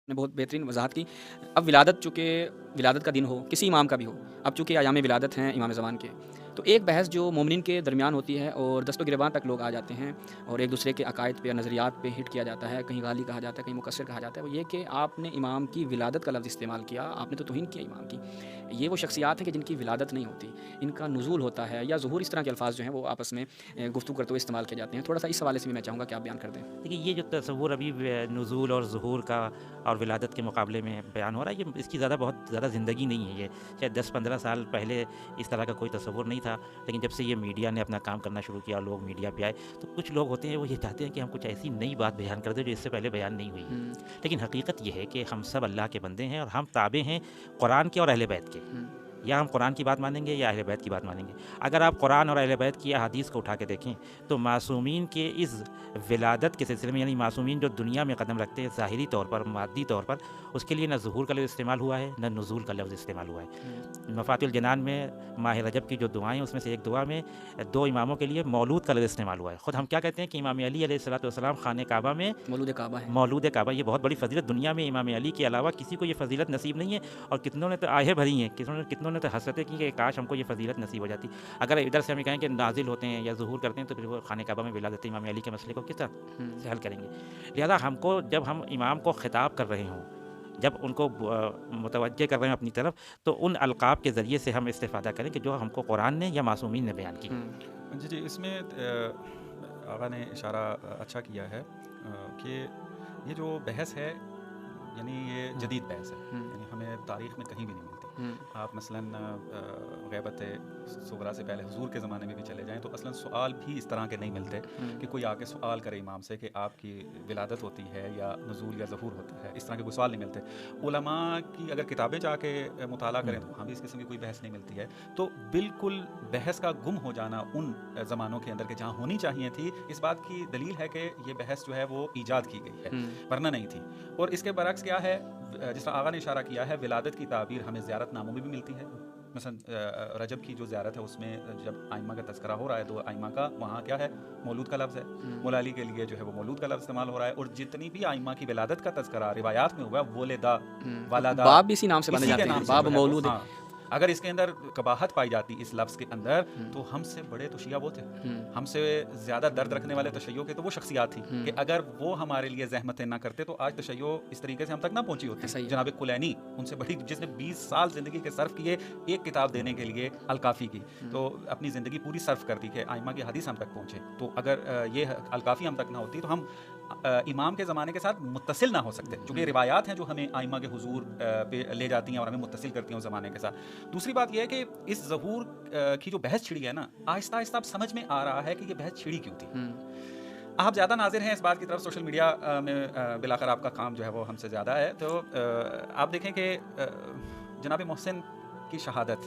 نے بہت بہترین وضاحت کی۔ اب ولادت چونکہ ولادت کا دن ہو، کسی امام کا بھی ہو، اب چونکہ ایام ولادت ہیں امام زمان کے، تو ایک بحث جو مومنین کے درمیان ہوتی ہے اور دست و گریباں تک لوگ آ جاتے ہیں اور ایک دوسرے کے عقائد پہ یا نظریات پہ ہٹ کیا جاتا ہے، کہیں غالی کہا جاتا ہے، کہیں مقصر کہا جاتا ہے، وہ یہ کہ آپ نے امام کی ولادت کا لفظ استعمال کیا، آپ نے تو توہین کیا امام کی۔ یہ وہ شخصیات ہیں کہ جن کی ولادت نہیں ہوتی، ان کا نزول ہوتا ہے یا ظہور، اس طرح کے الفاظ جو ہیں وہ آپس میں گفتگو کرتے ہوئے استعمال کیے جاتے ہیں۔ تھوڑا سا اس حوالے سے بھی میں چاہوں گا کہ آپ بیان کر دیں۔ دیکھیے، یہ جو تصور ابھی نزول اور ظہور کا اور ولادت کے مقابلے میں بیان ہو رہا ہے، یہ اس کی بہت زیادہ زندگی نہیں ہے۔ یہ شاید 10-15 سال پہلے اس طرح کا کوئی تصور نہیں تھا، لیکن جب سے یہ میڈیا نے اپنا کام کرنا شروع کیا اور لوگ میڈیا پہ آئے، تو کچھ لوگ ہوتے ہیں وہ یہ چاہتے ہیں کہ ہم کچھ ایسی نئی بات بیان کر دیں جو اس سے پہلے بیان نہیں ہوئی ہے۔ لیکن حقیقت یہ ہے کہ ہم سب اللہ کے بندے ہیں اور ہم تابع ہیں قرآن کے اور اہل بیت کے۔ یا ہم قرآن کی بات مانیں گے یا اہل بیت کی بات مانیں گے۔ اگر آپ قرآن اور اہل بیت کی احادیث کو اٹھا کے دیکھیں تو معصومین کے اس ولادت کے سلسلے میں، یعنی معصومین جو دنیا میں قدم رکھتے ہیں ظاہری طور پر، مادی طور پر، اس کے لیے نہ ظہور کا لفظ استعمال ہوا ہے نہ نزول کا لفظ استعمال ہوا ہے۔ مفاتیح الجنان میں ماہ رجب کی جو دعائیں، اس میں سے ایک دعا میں 2 اماموں کے لیے مولود کا لفظ استعمال ہوا ہے۔ خود ہم کیا کہتے ہیں کہ امام علی علیہ الصلوۃ والسلام خانہ کعبہ میں مولود کعبہ ہے۔ مولود کعبہ، یہ بہت بڑی فضیلت، دنیا میں امام علی کے علاوہ کسی کو یہ فضیلت نصیب نہیں ہے، اور کتنوں نے تو آہیں بھری ہیں، کتنوں نے تو حسرتیں کی کہ کاش ہم کو یہ فضیلت نصیب ہو جاتی۔ اگر ادھر سے ہم کہیں کہ نازل ہوتے ہیں یا ظہور کرتے ہیں تو پھر وہ خانہ کعبہ میں ولادت امام علی کے مسئلے کو کس طرح سے حل کریں گے؟ لہذا ہم کو، جب ہم امام کو خطاب کر رہے ہوں، جب ان کو متوجہ کر رہے ہیں اپنی طرف، تو ان القاب کے ذریعے سے ہم استفادہ کریں کہ جو ہم کو قرآن نے یا معصومین نے بیان کی۔ جی، اس میں آقا نے اشارہ اچھا کیا ہے کہ یہ جو بحث ہے، یعنی یہ جدید بحث ہے، یعنی ہمیں تاریخ میں کہیں بھی نہیں ملتی۔ آپ مثلاً غیبت صغریٰ سے پہلے حضور کے زمانے میں بھی چلے جائیں تو اصلاً سوال بھی اس طرح کے نہیں ملتے کہ کوئی آ کے سوال کرے امام سے کہ آپ کی ولادت ہوتی ہے یا نزول یا ظہور ہوتا ہے، اس طرح کے کوئی سوال نہیں ملتے۔ علماء کی اگر کتابیں جا کے مطالعہ کریں تو وہاں بھی اس قسم کی کوئی بحث نہیں ملتی ہے۔ تو بالکل بحث کا گم ہو جانا ان زمانوں کے اندر کہ جہاں ہونی چاہیے تھی، اس بات کی دلیل ہے کہ یہ بحث جو ہے وہ ایجاد کی گئی ہے، ورنہ نہیں تھی۔ اور اس کے برعکس کیا ہے، جس طرح آغا نے اشارہ کیا ہے، ولادت کی تعبیر ہمیں زیارت ناموں میں بھی ملتی ہے۔ مثلا رجب کی جو زیارت ہے اس میں جب آئمہ کا تذکرہ ہو رہا ہے تو آئمہ کا وہاں کیا ہے، مولود کا لفظ ہے۔ مولا علی کے لیے جو ہے وہ مولود کا لفظ استعمال ہو رہا ہے، اور جتنی بھی آئمہ کی ولادت کا تذکرہ روایات میں ہوا ہے، ولدا، ولدا، باب بھی اسی نام سے باندھے جاتے ہیں، باب مولود۔ اگر اس کے اندر قباحت پائی جاتی اس لفظ کے اندر تو ہم سے بڑے تو شیعہ وہ تھے، ہم سے زیادہ درد رکھنے والے تشیع کے تو وہ شخصیات تھیں کہ اگر وہ ہمارے لیے زحمتیں نہ کرتے تو آج تشیع اس طریقے سے ہم تک نہ پہنچی ہوتی۔ جناب کلینی ان سے بڑی، جس نے 20 سال زندگی کے صرف کیے ایک کتاب دینے کے لیے الکافی کی، تو اپنی زندگی پوری صرف کر دی کہ آئمہ کی حدیث ہم تک پہنچے۔ تو اگر یہ الکافی ہم تک نہ ہوتی تو ہم امام کے زمانے کے ساتھ متصل نہ ہو سکتے، چونکہ روایات ہیں جو ہمیں آئمہ کے حضور پہ لے جاتی ہیں اور ہمیں متصل کرتی ہیں اس زمانے کے ساتھ۔ دوسری بات یہ ہے کہ اس ظہور کی جو بحث چھڑی ہے نا، آہستہ آہستہ اب سمجھ میں آ رہا ہے کہ یہ بحث چھڑی کیوں تھی۔ آپ زیادہ ناظر ہیں اس بات کی طرف، سوشل میڈیا میں بلاخر آپ کا کام جو ہے وہ ہم سے زیادہ ہے، تو آپ دیکھیں کہ جناب محسن کی شہادت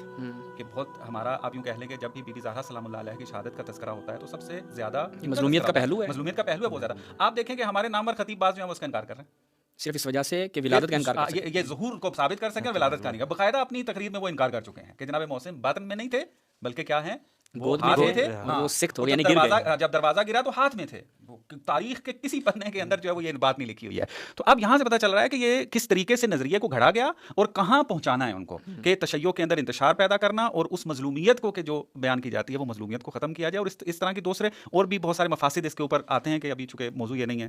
کہ بہت ہمارا، آپ یوں کہہ لیں کہ جب بھی بی بی زہرا سلام اللہ علیہ کی شہادت کا تذکرہ ہوتا ہے تو سب سے زیادہ مظلومیت کا پہلو ہے، مظلومیت کا پہلو ہے بہت زیادہ۔ آپ دیکھیں کہ ہمارے نامور خطیب باز جو ہیں وہ اس کا انکار کر رہے ہیں، صرف اس وجہ سے کہ ولادت کا انکار کر سکیں، یہ ظہور کو ثابت کر سکیں، ولادت کا نہیں۔ باقاعدہ اپنی تقریر میں وہ انکار کر چکے ہیں کہ جناب محسن باطن میں نہیں تھے بلکہ کیا ہیں، گود میں تھے، وہ سکت ہو، یعنی گر گئے۔ جب دروازہ گرا تو ہاتھ میں تھے۔ تاریخ کے کسی پنے کے اندر جو ہے وہ یہ بات نہیں لکھی ہوئی ہے۔ تو اب یہاں سے پتہ چل رہا ہے کہ یہ کس طریقے سے نظریے کو گھڑا گیا اور کہاں پہنچانا ہے ان کو، کہ تشیع کے اندر انتشار پیدا کرنا اور اس مظلومیت کو کہ جو بیان کی جاتی ہے وہ مظلومیت کو ختم کیا جائے، اور اس طرح کی دوسرے اور بھی بہت سارے مفاسد اس کے اوپر آتے ہیں کہ ابھی چونکہ موضوع یہ نہیں ہے۔